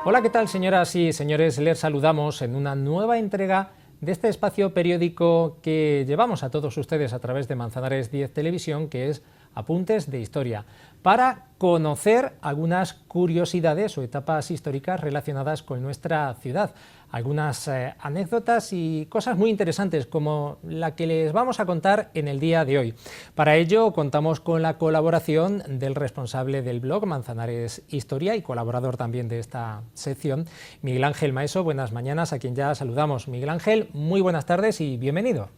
Hola, ¿qué tal, señoras y señores? Les saludamos en una nueva entrega de este espacio periódico que llevamos a todos ustedes a través de Manzanares 10 Televisión, que es Apuntes de Historia, para conocer algunas curiosidades o etapas históricas relacionadas con nuestra ciudad, algunas anécdotas y cosas muy interesantes como la que les vamos a contar en el día de hoy. Para ello contamos con la colaboración del responsable del blog Manzanares Historia y colaborador también de esta sección, Miguel Ángel Maeso. Buenas mañanas, a quien ya saludamos. Miguel Ángel, muy buenas tardes y bienvenido.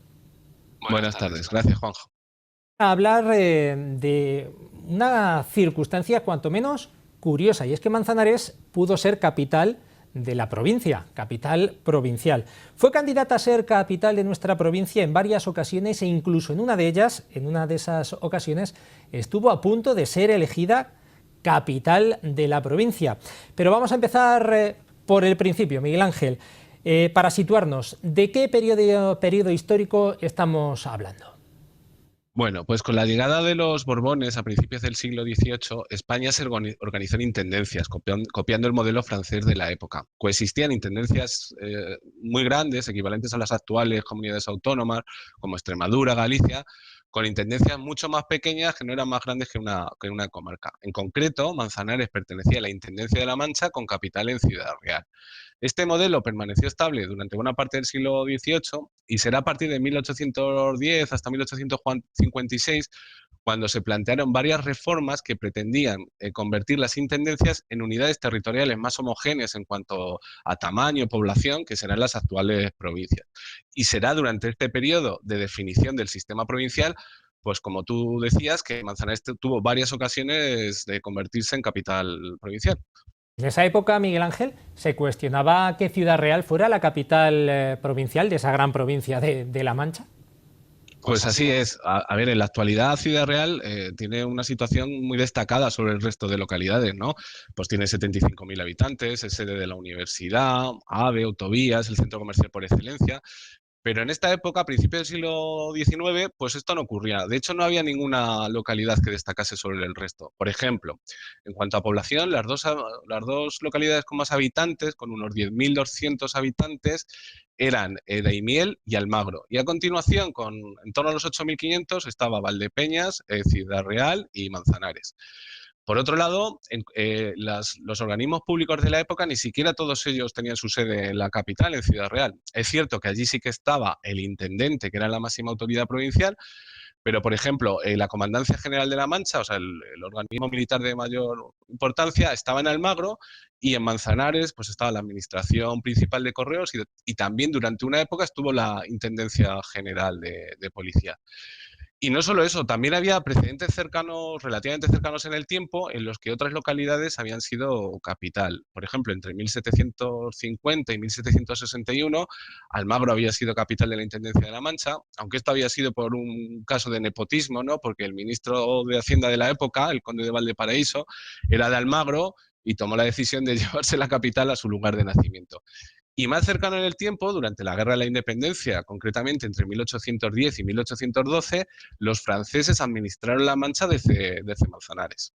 Buenas tardes, gracias, Juanjo. A hablar de una circunstancia cuanto menos curiosa, y es que Manzanares pudo ser capital de la provincia, capital provincial. Fue candidata a ser capital de nuestra provincia en varias ocasiones e incluso en una de ellas, en una de esas ocasiones, estuvo a punto de ser elegida capital de la provincia. Pero vamos a empezar por el principio, Miguel Ángel, para situarnos, ¿de qué periodo histórico estamos hablando? Bueno, pues con la llegada de los Borbones a principios del siglo XVIII, España se organizó en intendencias, copiando el modelo francés de la época. Coexistían intendencias muy grandes, equivalentes a las actuales comunidades autónomas, como Extremadura, Galicia, con intendencias mucho más pequeñas que no eran más grandes que una comarca. En concreto, Manzanares pertenecía a la Intendencia de la Mancha con capital en Ciudad Real. Este modelo permaneció estable durante buena parte del siglo XVIII y será a partir de 1810 hasta 1856 cuando se plantearon varias reformas que pretendían convertir las intendencias en unidades territoriales más homogéneas en cuanto a tamaño y población, que serán las actuales provincias. Y será durante este periodo de definición del sistema provincial, pues como tú decías, que Manzanares tuvo varias ocasiones de convertirse en capital provincial. En esa época, Miguel Ángel, se cuestionaba que Ciudad Real fuera la capital provincial de esa gran provincia de La Mancha. Pues así es. A ver, en la actualidad Ciudad Real tiene una situación muy destacada sobre el resto de localidades, ¿no? Pues tiene 75.000 habitantes, es sede de la universidad, AVE, autovías, el centro comercial por excelencia. Pero en esta época, a principios del siglo XIX, pues esto no ocurría. De hecho, no había ninguna localidad que destacase sobre el resto. Por ejemplo, en cuanto a población, las dos localidades con más habitantes, con unos 10.200 habitantes, eran Daimiel y Almagro. Y a continuación, en torno a los 8.500, estaba Valdepeñas, Ciudad Real y Manzanares. Por otro lado, los organismos públicos de la época, ni siquiera todos ellos tenían su sede en la capital, en Ciudad Real. Es cierto que allí sí que estaba el intendente, que era la máxima autoridad provincial, pero, por ejemplo, la Comandancia General de la Mancha, o sea, el organismo militar de mayor importancia, estaba en Almagro, y en Manzanares pues estaba la Administración Principal de Correos y también durante una época estuvo la Intendencia General de Policía. Y no solo eso, también había precedentes cercanos, relativamente cercanos en el tiempo, en los que otras localidades habían sido capital. Por ejemplo, entre 1750 y 1761, Almagro había sido capital de la Intendencia de la Mancha, aunque esto había sido por un caso de nepotismo, ¿no? Porque el ministro de Hacienda de la época, el conde de Valparaíso, era de Almagro y tomó la decisión de llevarse la capital a su lugar de nacimiento. Y más cercano en el tiempo, durante la Guerra de la Independencia, concretamente entre 1810 y 1812, los franceses administraron la Mancha desde Manzanares.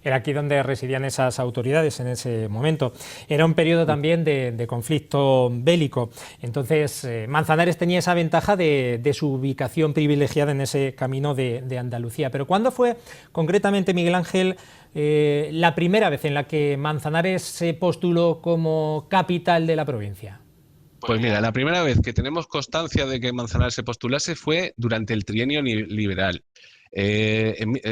Era aquí donde residían esas autoridades en ese momento. Era un periodo también de conflicto bélico. Entonces, Manzanares tenía esa ventaja de su ubicación privilegiada en ese camino de Andalucía. Pero ¿cuándo fue concretamente, Miguel Ángel, la primera vez en la que Manzanares se postuló como capital de la provincia? Pues mira, la primera vez que tenemos constancia de que Manzanares se postulase fue durante el trienio liberal.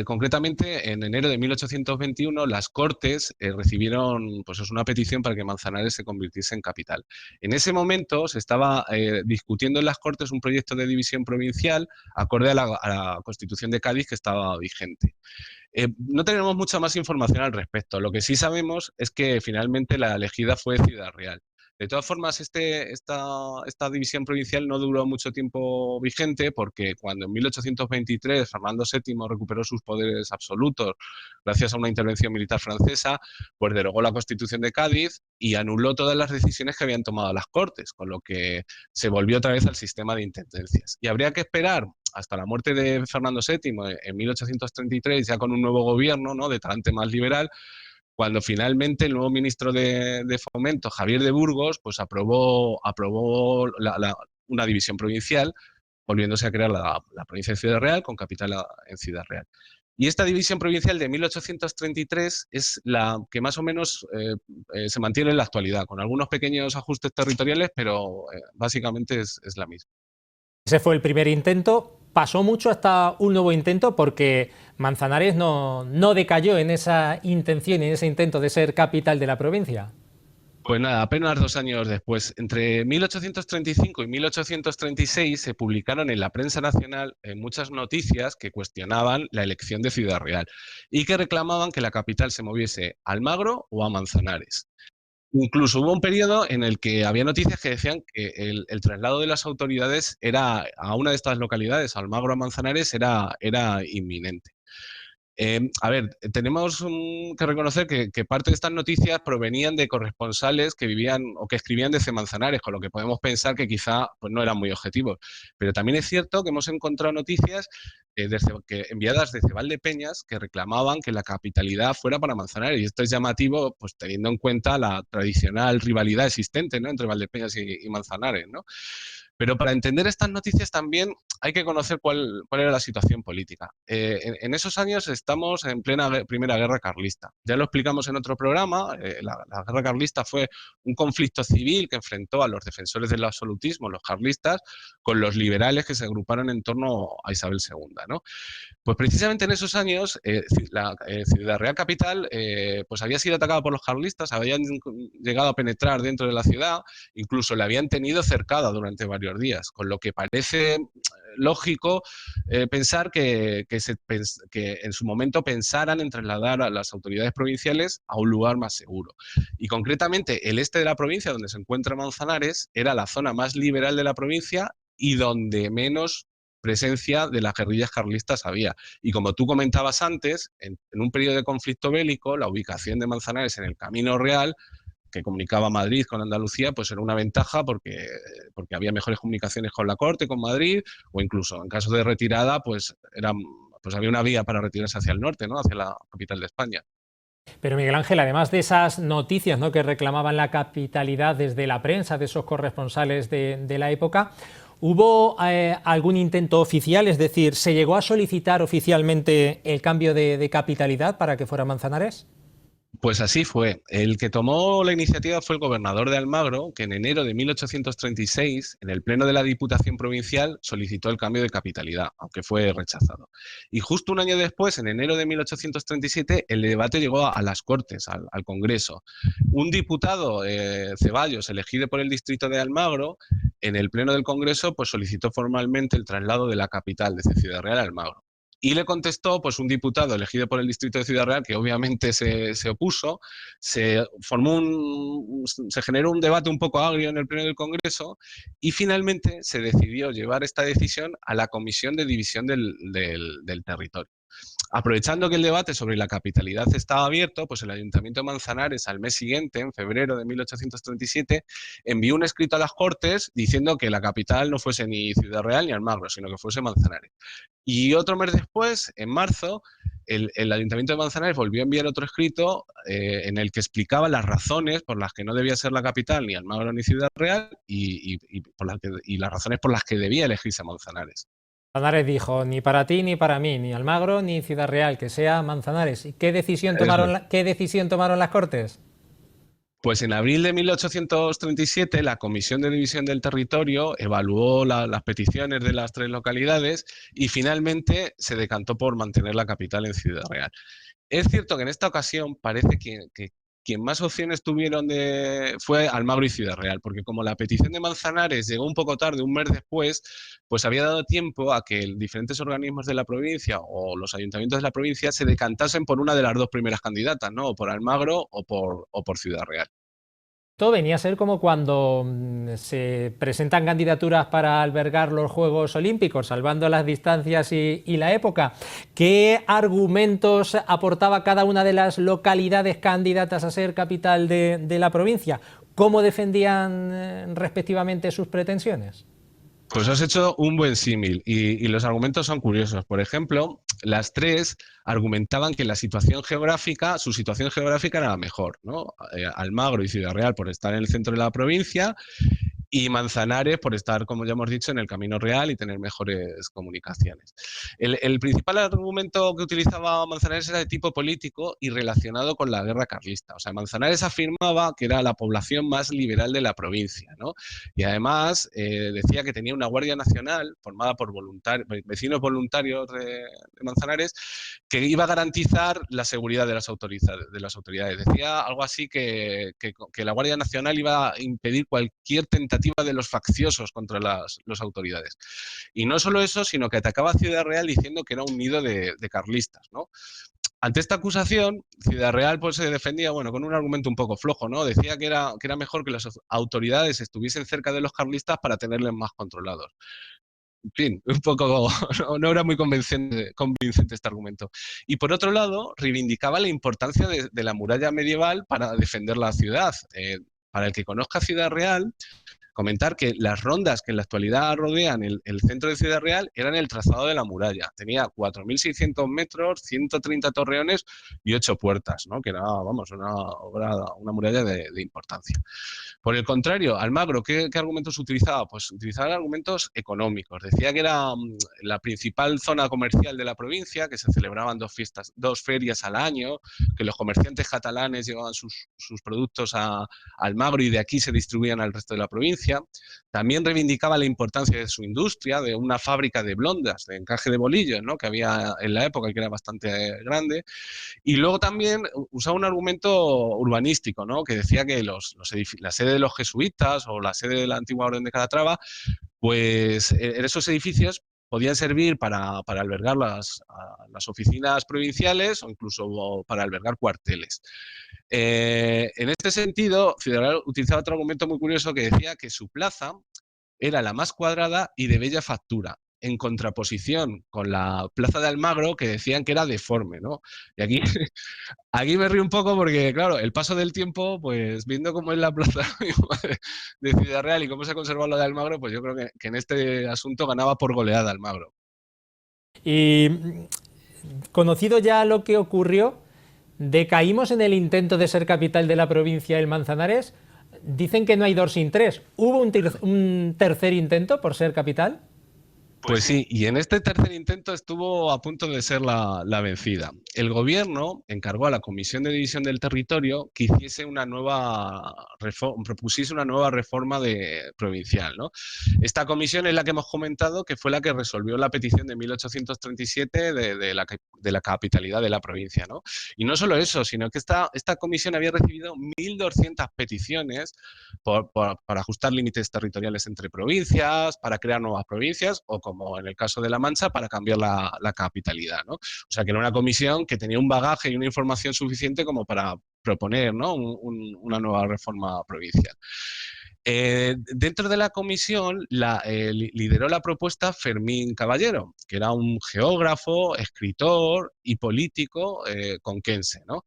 Concretamente, en enero de 1821, las Cortes recibieron pues, una petición para que Manzanares se convirtiese en capital. En ese momento se estaba discutiendo en las Cortes un proyecto de división provincial acorde a la Constitución de Cádiz que estaba vigente. No tenemos mucha más información al respecto. Lo que sí sabemos es que finalmente la elegida fue Ciudad Real. De todas formas, esta división provincial no duró mucho tiempo vigente porque cuando en 1823 Fernando VII recuperó sus poderes absolutos gracias a una intervención militar francesa, pues derogó la Constitución de Cádiz y anuló todas las decisiones que habían tomado las Cortes, con lo que se volvió otra vez al sistema de intendencias. Y habría que esperar hasta la muerte de Fernando VII en 1833, ya con un nuevo gobierno, ¿no?, de talante más liberal, cuando finalmente el nuevo ministro de Fomento, Javier de Burgos, pues aprobó una división provincial, volviéndose a crear la provincia de Ciudad Real con capital en Ciudad Real. Y esta división provincial de 1833 es la que más o menos se mantiene en la actualidad, con algunos pequeños ajustes territoriales, pero básicamente es la misma. Ese fue el primer intento. Pasó mucho hasta un nuevo intento porque Manzanares no decayó en esa intención y en ese intento de ser capital de la provincia. Pues nada, apenas 2 años después, entre 1835 y 1836 se publicaron en la prensa nacional muchas noticias que cuestionaban la elección de Ciudad Real y que reclamaban que la capital se moviese a Almagro o a Manzanares. Incluso hubo un periodo en el que había noticias que decían que el traslado de las autoridades a una de estas localidades, a Almagro o a Manzanares, era inminente. A ver, tenemos que reconocer que parte de estas noticias provenían de corresponsales que vivían o que escribían desde Manzanares, con lo que podemos pensar que quizá pues, no eran muy objetivos. Pero también es cierto que hemos encontrado noticias enviadas desde Valdepeñas que reclamaban que la capitalidad fuera para Manzanares. Y esto es llamativo, pues teniendo en cuenta la tradicional rivalidad existente, ¿no?, entre Valdepeñas y Manzanares, ¿no? Pero para entender estas noticias también hay que conocer cuál era la situación política. En esos años estamos en plena Primera Guerra Carlista. Ya lo explicamos en otro programa, la Guerra Carlista fue un conflicto civil que enfrentó a los defensores del absolutismo, los carlistas, con los liberales que se agruparon en torno a Isabel II, ¿no? Pues precisamente en esos años la Ciudad Real capital pues había sido atacada por los carlistas, habían llegado a penetrar dentro de la ciudad, incluso la habían tenido cercada durante varios días, con lo que parece lógico pensar que en su momento pensaran en trasladar a las autoridades provinciales a un lugar más seguro. Y concretamente el este de la provincia, donde se encuentra Manzanares, era la zona más liberal de la provincia y donde menos presencia de las guerrillas carlistas había. Y como tú comentabas antes, en un periodo de conflicto bélico, la ubicación de Manzanares en el Camino Real, que comunicaba Madrid con Andalucía, pues era una ventaja porque había mejores comunicaciones con la corte, con Madrid, o incluso en caso de retirada, pues había una vía para retirarse hacia el norte, ¿no?, hacia la capital de España. Pero Miguel Ángel, además de esas noticias, ¿no?, que reclamaban la capitalidad desde la prensa, de esos corresponsales de la época, ¿hubo algún intento oficial? Es decir, ¿se llegó a solicitar oficialmente el cambio de capitalidad para que fuera Manzanares? Pues así fue. El que tomó la iniciativa fue el gobernador de Almagro, que en enero de 1836, en el pleno de la Diputación Provincial, solicitó el cambio de capitalidad, aunque fue rechazado. Y justo un año después, en enero de 1837, el debate llegó a las Cortes, al Congreso. Un diputado, Ceballos, elegido por el distrito de Almagro, en el pleno del Congreso, pues solicitó formalmente el traslado de la capital desde Ciudad Real a Almagro. Y le contestó pues un diputado elegido por el distrito de Ciudad Real que obviamente se opuso, se generó un debate un poco agrio en el pleno del Congreso y finalmente se decidió llevar esta decisión a la Comisión de División del Territorio. Aprovechando que el debate sobre la capitalidad estaba abierto, pues el Ayuntamiento de Manzanares al mes siguiente, en febrero de 1837, envió un escrito a las Cortes diciendo que la capital no fuese ni Ciudad Real ni Almagro, sino que fuese Manzanares. Y otro mes después, en marzo, el Ayuntamiento de Manzanares volvió a enviar otro escrito en el que explicaba las razones por las que no debía ser la capital ni Almagro ni Ciudad Real y las razones por las que debía elegirse Manzanares. Manzanares dijo, ni para ti ni para mí, ni Almagro ni Ciudad Real, que sea Manzanares. ¿Y qué decisión tomaron las Cortes? Pues en abril de 1837 la Comisión de División del Territorio evaluó las peticiones de las tres localidades y finalmente se decantó por mantener la capital en Ciudad Real. Es cierto que en esta ocasión parece que quien más opciones tuvieron fue Almagro y Ciudad Real, porque como la petición de Manzanares llegó un poco tarde, un mes después, pues había dado tiempo a que diferentes organismos de la provincia o los ayuntamientos de la provincia se decantasen por una de las dos primeras candidatas, ¿no?, o por Almagro o por Ciudad Real. Esto venía a ser como cuando se presentan candidaturas para albergar los Juegos Olímpicos, salvando las distancias y la época. ¿Qué argumentos aportaba cada una de las localidades candidatas a ser capital de la provincia? ¿Cómo defendían respectivamente sus pretensiones? Pues has hecho un buen símil y los argumentos son curiosos. Por ejemplo, las tres argumentaban que su situación geográfica era la mejor, ¿no? Almagro y Ciudad Real por estar en el centro de la provincia y Manzanares por estar, como ya hemos dicho, en el camino real y tener mejores comunicaciones. El principal argumento que utilizaba Manzanares era de tipo político y relacionado con la guerra carlista. O sea, Manzanares afirmaba que era la población más liberal de la provincia, ¿no? Y además decía que tenía una Guardia Nacional formada por vecinos voluntarios de Manzanares que iba a garantizar la seguridad de las autoridades. Decía algo así que la Guardia Nacional iba a impedir cualquier tentativa de los facciosos contra las autoridades. Y no solo eso, sino que atacaba a Ciudad Real diciendo que era un nido de carlistas, ¿no? Ante esta acusación, Ciudad Real pues, se defendía bueno, con un argumento un poco flojo, ¿no? Decía que era mejor que las autoridades estuviesen cerca de los carlistas para tenerles más controlados. En fin, un poco no era muy convincente este argumento. Y por otro lado, reivindicaba la importancia de la muralla medieval para defender la ciudad. Para el que conozca Ciudad Real, comentar que las rondas que en la actualidad rodean el centro de Ciudad Real eran el trazado de la muralla. Tenía 4.600 metros, 130 torreones y 8 puertas, ¿no? Que era, vamos, una muralla de importancia. Por el contrario, Almagro, ¿qué argumentos utilizaba? Pues utilizaba argumentos económicos. Decía que era la principal zona comercial de la provincia, que se celebraban dos ferias al año, que los comerciantes catalanes llevaban sus productos a Almagro y de aquí se distribuían al resto de la provincia. También reivindicaba la importancia de su industria, de una fábrica de blondas, de encaje de bolillos, ¿no? Que había en la época y que era bastante grande. Y luego también usaba un argumento urbanístico, ¿no? Que decía que la sede de los jesuitas o la sede de la antigua Orden de Calatrava, pues en esos edificios podían servir para albergar las oficinas provinciales o incluso para albergar cuarteles. En este sentido, Ciudad Real utilizaba otro argumento muy curioso que decía que su plaza era la más cuadrada y de bella factura, en contraposición con la plaza de Almagro, que decían que era deforme, ¿no? Y aquí, aquí me río un poco porque, claro, el paso del tiempo, pues viendo cómo es la plaza de Ciudad Real y cómo se ha conservado la de Almagro, pues yo creo que en este asunto ganaba por goleada Almagro. Y conocido ya lo que ocurrió, decaímos en el intento de ser capital de la provincia del Manzanares. Dicen que no hay dos sin tres. ¿Hubo un tercer intento por ser capital? Pues sí, y en este tercer intento estuvo a punto de ser la vencida. El gobierno encargó a la Comisión de División del Territorio que hiciese propusiese una nueva reforma provincial, ¿no? Esta comisión es la que hemos comentado, que fue la que resolvió la petición de 1837 de la capitalidad de la provincia, ¿no? Y no solo eso, sino que esta comisión había recibido 1.200 peticiones para ajustar límites territoriales entre provincias, para crear nuevas provincias o, como en el caso de La Mancha, para cambiar la capitalidad, ¿no? O sea, que era una comisión que tenía un bagaje y una información suficiente como para proponer, ¿no? Una nueva reforma provincial. Dentro de la comisión lideró la propuesta Fermín Caballero, que era un geógrafo, escritor y político conquense, ¿no?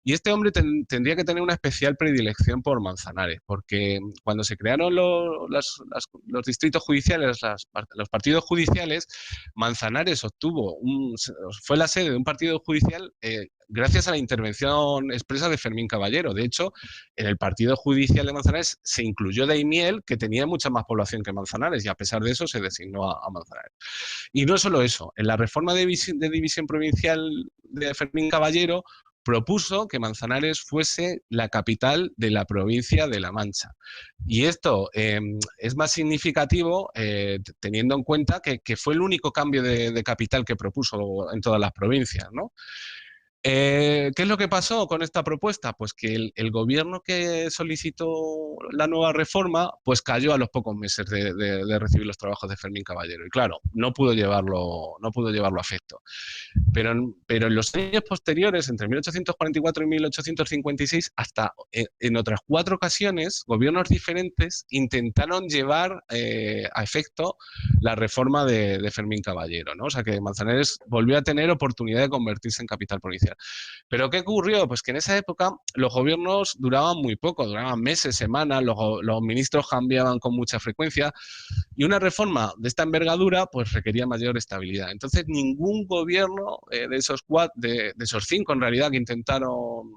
Y este hombre tendría que tener una especial predilección por Manzanares, porque cuando se crearon los distritos judiciales, los partidos judiciales, Manzanares fue la sede de un partido judicial gracias a la intervención expresa de Fermín Caballero. De hecho, en el partido judicial de Manzanares se incluyó Daimiel, que tenía mucha más población que Manzanares, y a pesar de eso se designó a Manzanares. Y no solo eso, en la reforma de división provincial de Fermín Caballero propuso que Manzanares fuese la capital de la provincia de La Mancha. Y esto es más significativo teniendo en cuenta que fue el único cambio de capital que propuso en todas las provincias, ¿no? ¿Qué es lo que pasó con esta propuesta? Pues que el gobierno que solicitó la nueva reforma pues cayó a los pocos meses de recibir los trabajos de Fermín Caballero. Y claro, no pudo llevarlo a efecto. Pero en los años posteriores, entre 1844 y 1856, hasta en otras 4 ocasiones, gobiernos diferentes intentaron llevar a efecto la reforma de Fermín Caballero, ¿no? O sea que Manzanares volvió a tener oportunidad de convertirse en capital provincial. provincia. Pero ¿qué ocurrió? Pues que en esa época los gobiernos duraban muy poco, duraban meses, semanas, los ministros cambiaban con mucha frecuencia y una reforma de esta envergadura pues requería mayor estabilidad. Entonces ningún gobierno de esos 5 en realidad que intentaron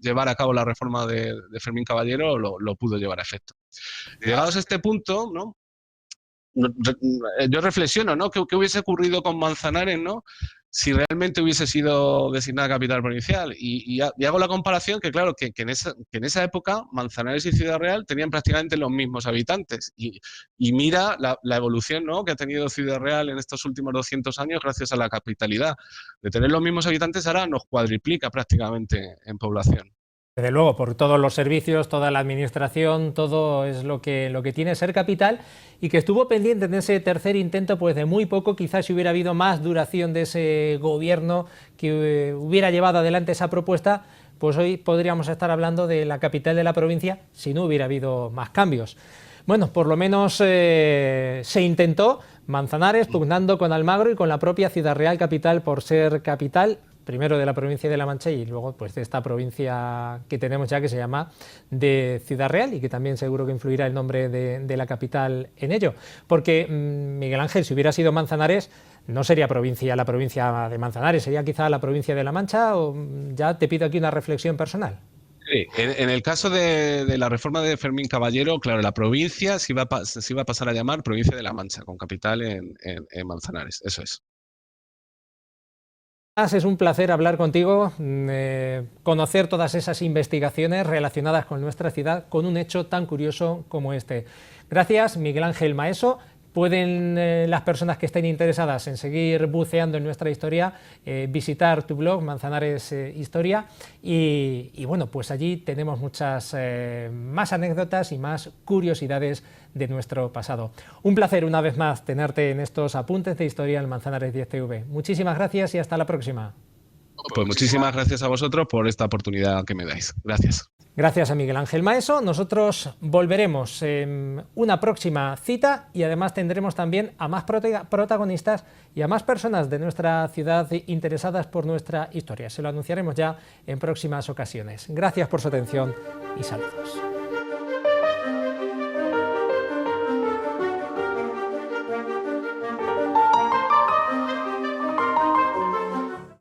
llevar a cabo la reforma de Fermín Caballero lo pudo llevar a efecto. Llegados a este punto, ¿no? Yo reflexiono, ¿no? ¿Qué hubiese ocurrido con Manzanares, ¿no? Si realmente hubiese sido designada capital provincial? Y hago la comparación que, claro, que en esa época Manzanares y Ciudad Real tenían prácticamente los mismos habitantes. Y mira la evolución, ¿no?, que ha tenido Ciudad Real en estos últimos 200 años gracias a la capitalidad. De tener los mismos habitantes ahora nos cuadriplica prácticamente en población. Desde luego, por todos los servicios, toda la administración, todo es lo que tiene ser capital, y que estuvo pendiente en ese tercer intento pues de muy poco. Quizás si hubiera habido más duración de ese gobierno que hubiera llevado adelante esa propuesta, pues hoy podríamos estar hablando de la capital de la provincia si no hubiera habido más cambios. Bueno, por lo menos se intentó. Manzanares pugnando con Almagro y con la propia Ciudad Real capital por ser capital, primero de la provincia de La Mancha y luego pues de esta provincia que tenemos ya, que se llama de Ciudad Real, y que también seguro que influirá el nombre de la capital en ello. Porque, Miguel Ángel, si hubiera sido Manzanares, no sería la provincia de Manzanares, sería quizá la provincia de La Mancha. O ya te pido aquí una reflexión personal. Sí, en el caso de la reforma de Fermín Caballero, claro, la provincia se iba a pasar a llamar provincia de La Mancha, con capital en Manzanares, eso es. Es un placer hablar contigo, conocer todas esas investigaciones relacionadas con nuestra ciudad, con un hecho tan curioso como este. Gracias, Miguel Ángel Maeso. Pueden las personas que estén interesadas en seguir buceando en nuestra historia visitar tu blog, Manzanares Historia, y bueno, pues allí tenemos muchas más anécdotas y más curiosidades de nuestro pasado. Un placer una vez más tenerte en estos apuntes de historia en Manzanares 10 TV. Muchísimas gracias y hasta la próxima. Pues muchísimas gracias a vosotros por esta oportunidad que me dais. Gracias. Gracias a Miguel Ángel Maeso. Nosotros volveremos en una próxima cita y además tendremos también a más protagonistas y a más personas de nuestra ciudad interesadas por nuestra historia. Se lo anunciaremos ya en próximas ocasiones. Gracias por su atención y saludos.